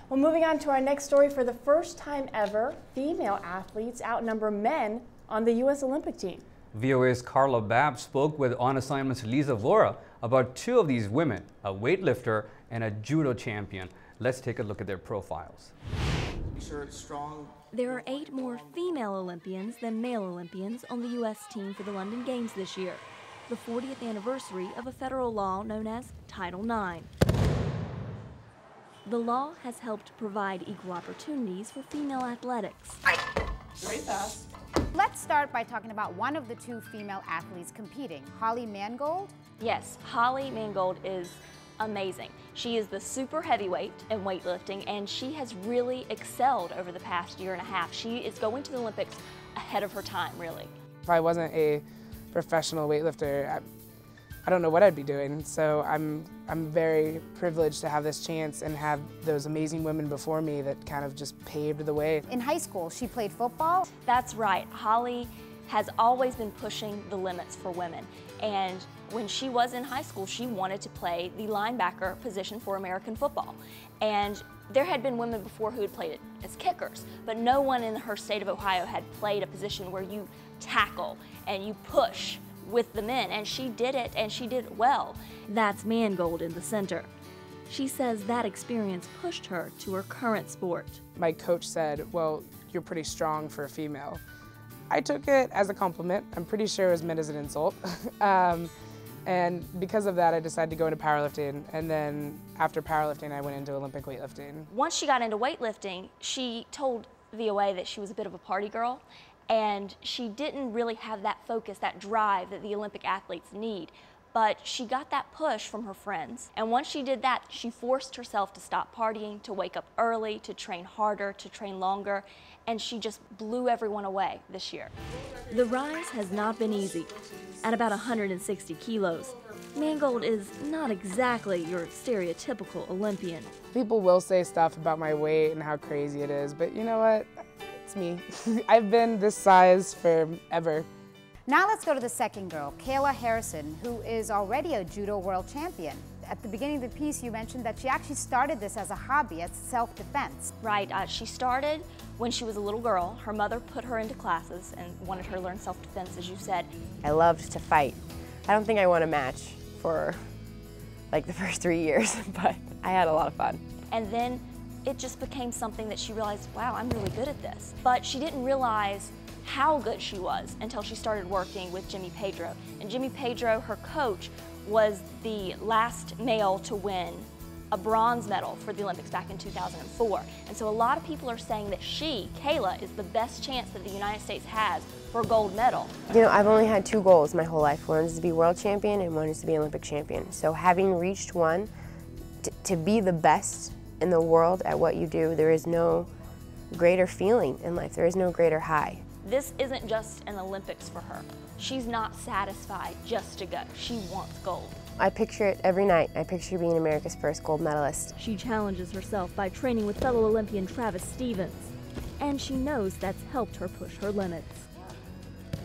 Well, moving on to our next story, for the first time ever, female athletes outnumber men on the U.S. Olympic team. VOA's Carla Babb spoke with On Assignment's Vohra about two of these women, a weightlifter and a judo champion. Let's take a look at their profiles. There are 8 more female Olympians than male Olympians on the U.S. team for the London Games this year, the 40th anniversary of a federal law known as Title IX. The law has helped provide equal opportunities for female athletics. Very fast. Let's start by talking about one of the 2 female athletes competing, HOLLEY MANGOLD. Yes, HOLLEY MANGOLD is amazing. She is the super heavyweight in weightlifting, and she has really excelled over the past year and a half. She is going to the Olympics ahead of her time, really. If I wasn't a professional weightlifter, I don't know what I'd be doing. So I'm very privileged to have this chance and have those amazing women before me that kind of just paved the way. In high school, she played football. That's right. HOLLEY has always been pushing the limits for women. And when she was in high school, she wanted to play the linebacker position for American football. And there had been women before who had played it as kickers, but no one in her state of Ohio had played a position where you tackle and you push with the men, and she did it, and she did it well. That's Mangold in the center. She says that experience pushed her to her current sport. My coach said, well, you're pretty strong for a female. I took it as a compliment. I'm pretty sure it was meant as an insult. And because of that, I decided to go into powerlifting, and then after powerlifting, I went into Olympic weightlifting. Once she got into weightlifting, she told VOA that she was a bit of a party girl, and she didn't really have that focus, that drive that the Olympic athletes need. But she got that push from her friends, and once she did that, she forced herself to stop partying, to wake up early, to train harder, to train longer, and she just blew everyone away this year. The rise has not been easy. At about 160 kilos, Mangold is not exactly your stereotypical Olympian. People will say stuff about my weight and how crazy it is, but you know what? It's me. I've been this size forever. Now let's go to the second girl, KAYLA Harrison, who is already a judo world champion. At the beginning of the piece, you mentioned that she actually started this as a hobby, as self-defense. Right, she started when she was a little girl. Her mother put her into classes and wanted her to learn self-defense, as you said. I loved to fight. I don't think I won a match for like the first 3 years, but I had a lot of fun. And then it just became something that she realized, wow, I'm really good at this. But she didn't realize how good she was until she started working with Jimmy Pedro. And Jimmy Pedro, her coach, was the last male to win a bronze medal for the Olympics back in 2004. And so a lot of people are saying that she, KAYLA, is the best chance that the United States has for a gold medal. You know, I've only had 2 goals my whole life. One is to be world champion and one is to be Olympic champion. So having reached one, to be the best in the world at what you do, there is no greater feeling in life. There is no greater high. This isn't just an Olympics for her. She's not satisfied just to go. She wants gold. I picture it every night. I picture being America's first gold medalist. She challenges herself by training with fellow Olympian Travis Stevens, and she knows that's helped her push her limits.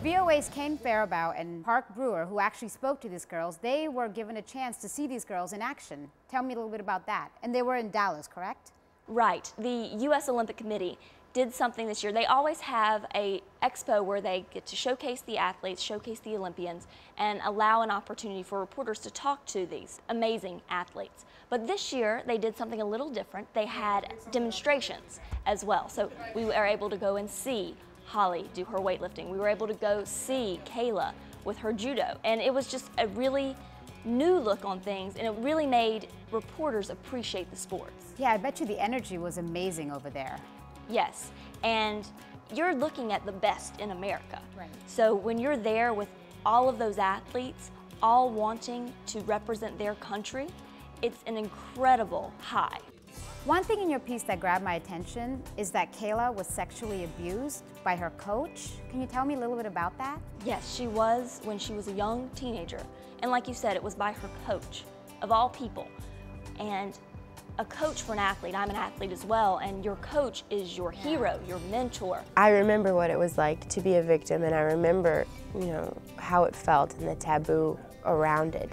VOA's Kane Faribault and Park Brewer, who actually spoke to these girls, they were given a chance to see these girls in action. Tell me a little bit about that. And they were in Dallas, correct? Right. The U.S. Olympic Committee did something this year. They always have an expo where they get to showcase the athletes, showcase the Olympians, and allow an opportunity for reporters to talk to these amazing athletes. But this year, they did something a little different. They had demonstrations as well. So we were able to go and see HOLLEY do her weightlifting. We were able to go see KAYLA with her judo. And it was just a really new look on things, and it really made reporters appreciate the sports. Yeah, I bet you the energy was amazing over there. Yes, and you're looking at the best in America. Right. So when you're there with all of those athletes, all wanting to represent their country, it's an incredible high. One thing in your piece that grabbed my attention is that KAYLA was sexually abused by her coach. Can you tell me a little bit about that? Yes, she was when she was a young teenager. And like you said, it was by her coach, of all people. And a coach for an athlete, I'm an athlete as well, and your coach is your hero, your mentor. I remember what it was like to be a victim, and I remember, you know, how it felt and the taboo around it.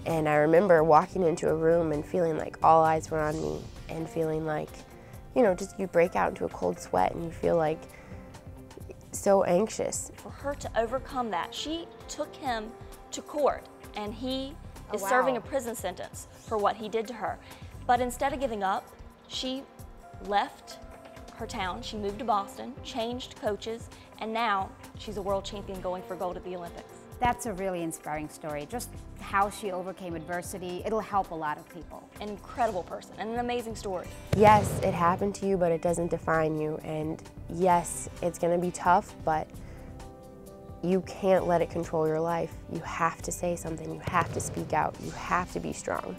And I remember walking into a room and feeling like all eyes were on me and feeling like you know, just you break out into a cold sweat and you feel like so anxious. For her to overcome that, she took him to court, and he is wow. serving a prison sentence for what he did to her. But instead of giving up, she left her town, she moved to Boston, changed coaches, and now she's a world champion going for gold at the Olympics. That's a really inspiring story. Just how she overcame adversity. It'll help a lot of people. An incredible person and an amazing story. Yes, it happened to you, but it doesn't define you. And yes, it's gonna be tough, but you can't let it control your life. You have to say something, you have to speak out, you have to be strong.